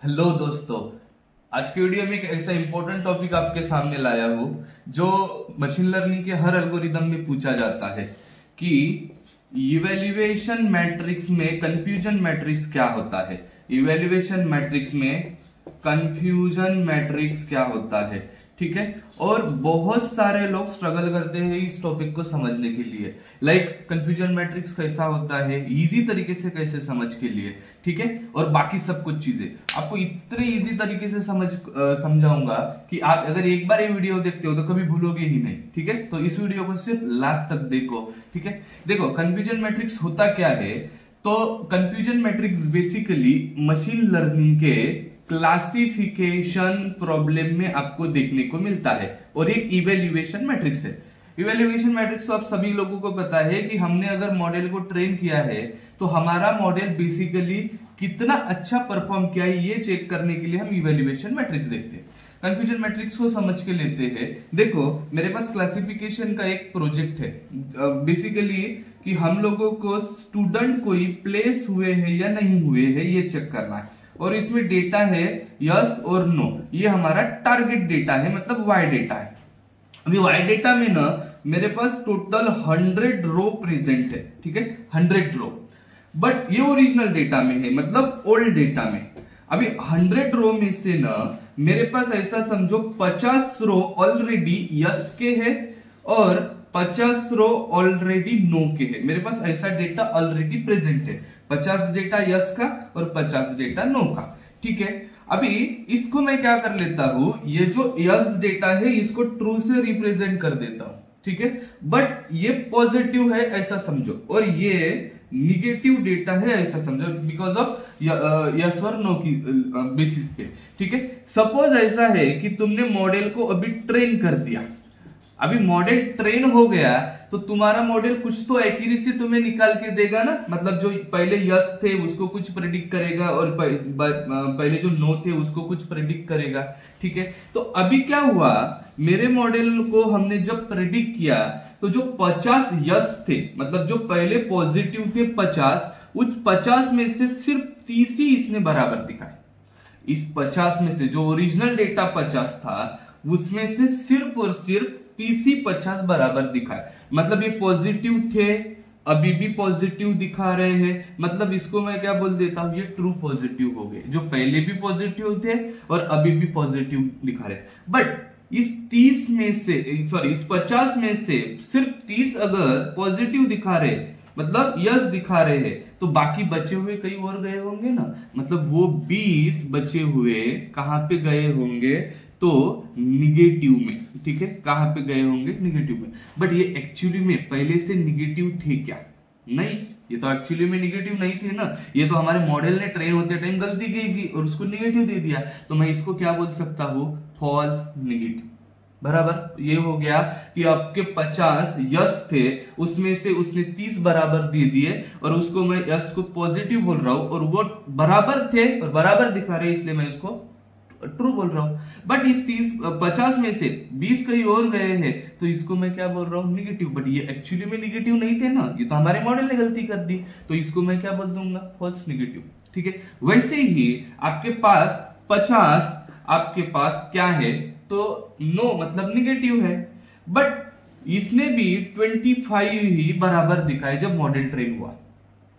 Hello दोस्तों, आज की वीडियो में एक ऐसा इंपॉर्टेंट टॉपिक आपके सामने लाया हूं जो मशीन लर्निंग के हर एल्गोरिदम में पूछा जाता है कि इवैल्यूएशन मैट्रिक्स में कंफ्यूजन मैट्रिक्स क्या होता है। इवैल्यूएशन मैट्रिक्स में कंफ्यूजन मैट्रिक्स क्या होता है, ठीक है। और बहुत सारे लोग स्ट्रगल करते हैं इस टॉपिक को समझने के लिए, कंफ्यूजन मैट्रिक्स कैसा होता है, इजी तरीके से कैसे समझ के लिए, ठीक है। और बाकी सब कुछ चीजें आपको इतने इजी तरीके से समझाऊंगा कि आप अगर एक बार ये वीडियो देखते हो तो कभी भूलोगे ही नहीं, ठीक है। तो इस वीडियो को सिर्फ लास्ट तक देखो, ठीक है। देखो कंफ्यूजन मैट्रिक्स होता क्या है। तो confusion matrix basically machine learning के क्लासिफिकेशन प्रॉब्लम में आपको देखने को मिलता है और एक इवैल्यूएशन मैट्रिक्स है। इवैल्यूएशन मैट्रिक्स तो आप सभी लोगों को पता है कि हमने अगर मॉडल को ट्रेन किया है तो हमारा मॉडल बेसिकली कितना अच्छा परफॉर्म किया है ये चेक करने के लिए हम इवैल्यूएशन मैट्रिक्स देखते हैं। कंफ्यूजन मैट्रिक्स को समझ के लेते हैं। देखो मेरे पास क्लासिफिकेशन का एक प्रोजेक्ट है बेसिकली कि हम लोगों को स्टूडेंट कोई प्लेस हुए हैं या नहीं हुए हैं ये चेक करना है, और इसमें डेटा है यस और नो। ये हमारा टारगेट डेटा है, मतलब वाई डेटा है। अभी वाई डेटा में ना मेरे पास टोटल 100 रो प्रेजेंट है, ठीक है, 100 रो। बट ये ओरिजिनल डेटा में है, मतलब ओल्ड डेटा में। अभी 100 रो में से ना मेरे पास ऐसा समझो 50 रो ऑलरेडी यस के है और 50 रो ऑलरेडी नो के है। मेरे पास ऐसा डेटा ऑलरेडी प्रेजेंट है, 50 डेटा यस का और 50 डेटा नो का, ठीक है। अभी इसको मैं क्या कर लेता हूं, ये जो यस डेटा है इसको ट्रू से रिप्रेजेंट कर देता हूं, ठीक है। बट ये पॉजिटिव है ऐसा समझो और ये निगेटिव डेटा है ऐसा समझो, बिकॉज ऑफ यस और नो की बेसिस पे, ठीक है। सपोज ऐसा है कि तुमने मॉडल को अभी ट्रेन कर दिया। अभी मॉडल ट्रेन हो गया तो तुम्हारा मॉडल कुछ तो एक्यूरेसी तुम्हें निकाल के देगा ना, मतलब जो पहले यस थे उसको कुछ प्रेडिक्ट करेगा और पहले जो नो थे उसको कुछ प्रेडिक्ट करेगा, ठीक है। तो अभी क्या हुआ, मेरे मॉडल को हमने जब प्रेडिक्ट किया तो जो 50 यस थे, मतलब जो पहले पॉजिटिव थे 50, उस 50 में से सिर्फ 30 ही इसने बराबर दिखाए। इस 50 में से जो ओरिजिनल डेटा 50 था उसमें से सिर्फ और सिर्फ 30 ही 50 बराबर दिखाए। मतलब ये पॉजिटिव थे, अभी भी पॉजिटिव दिखा रहे हैं, मतलब इसको मैं क्या बोल देता हूं, ये ट्रू पॉजिटिव हो गए। जो पहले भी पॉजिटिव थे और अभी भी पॉजिटिव दिखा रहे। बट इस 30 में से इस 50 में से सिर्फ 30 अगर पॉजिटिव दिखा रहे, मतलब यस दिखा रहे हैं, तो बाकी बचे हुए कई और गए होंगे ना। मतलब वो 20 बचे हुए कहां पे गए होंगे, तो निगेटिव में, ठीक है। कहां पे गए होंगे, निगेटिव में। बट ये एक्चुअली में पहले से निगेटिव थे क्या? नहीं, ये तो एक्चुअली में निगेटिव नहीं थे ना। ये तो हमारे मॉडल ने ट्रेन होते टाइम गलती की थी और उसको निगेटिव दे दिया। तो मैं इसको क्या बोल सकता हूं, फॉल्स निगेटिव, बराबर। ये हो गया कि आपके 50 यस थे, उसमें से उसने 30 बराबर दे दिए और उसको मैं यस को पॉजिटिव बोल रहा हूं और वो बराबर थे और बराबर दिखा रहे, इसलिए मैं इसको ट्रू बोल रहा हूं। बट इस 50 में से 20 कहीं और गए हैं तो इसको मैं क्या बोल रहा हूं, निगेटिव। बट ये एक्चुअली में निगेटिव नहीं थे ना, ये तो हमारे मॉडल ने गलती कर दी, तो इसको मैं क्या बोल दूंगा, फॉल्स निगेटिव, ठीक है। वैसे ही आपके पास 50 आपके पास क्या है, तो नो मतलब निगेटिव है। बट इसने भी 25 ही बराबर दिखाए जब मॉडल ट्रेन हुआ,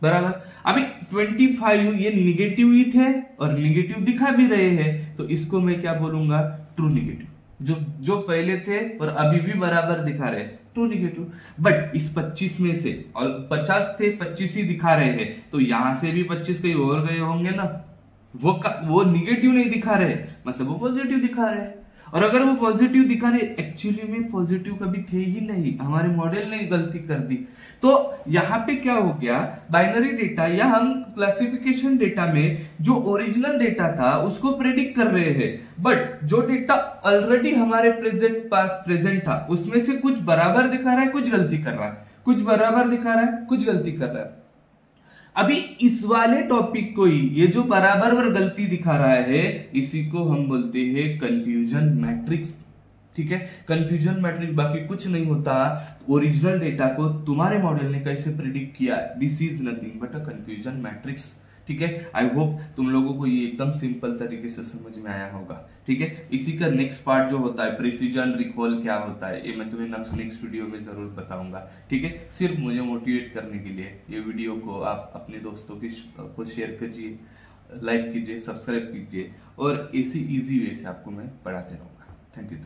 बराबर। अभी 25 ये निगेटिव ही थे और निगेटिव दिखा भी रहे हैं, तो इसको मैं क्या बोलूंगा, ट्रू निगेटिव। जो पहले थे और अभी भी बराबर दिखा रहे, ट्रू निगेटिव। बट इस 25 में से, और 50 थे 25 ही दिखा रहे हैं, तो यहां से भी 25 कहीं और गए होंगे ना। वो निगेटिव नहीं दिखा रहे, मतलब वो पॉजिटिव दिखा रहे हैं। और अगर वो पॉजिटिव दिखा रहे, एक्चुअली में पॉजिटिव कभी थे ही नहीं, हमारे मॉडल ने गलती कर दी। तो यहाँ पे क्या हो गया, बाइनरी डेटा या हम क्लासिफिकेशन डेटा में जो ओरिजिनल डेटा था उसको प्रेडिक्ट कर रहे हैं, बट जो डेटा ऑलरेडी हमारे प्रेजेंट था उसमें से कुछ बराबर दिखा रहा है, कुछ गलती कर रहा है, कुछ बराबर दिखा रहा है, कुछ गलती कर रहा है। अभी इस वाले टॉपिक को ही, ये जो बराबर और गलती दिखा रहा है, इसी को हम बोलते हैं कंफ्यूजन मैट्रिक्स, ठीक है। कंफ्यूजन मैट्रिक्स बाकी कुछ नहीं होता, ओरिजिनल डेटा को तुम्हारे मॉडल ने कैसे प्रिडिक्ट किया, this is nothing but a confusion matrix, ठीक है। आई होप तुम लोगों को ये एकदम सिंपल तरीके से समझ में आया होगा। ठीक है, इसी का नेक्स्ट पार्ट जो होता है प्रिसीजन रिकॉल क्या होता है, ये मैं तुम्हें नेक्स्ट वीडियो में जरूर बताऊंगा। ठीक है, सिर्फ मुझे मोटिवेट करने के लिए ये वीडियो को आप अपने दोस्तों को शेयर कीजिए, लाइक कीजिए, सब्सक्राइब कीजिए, और इसी इजी वे से आपको मैं पढ़ाते रहूंगा। Thank you.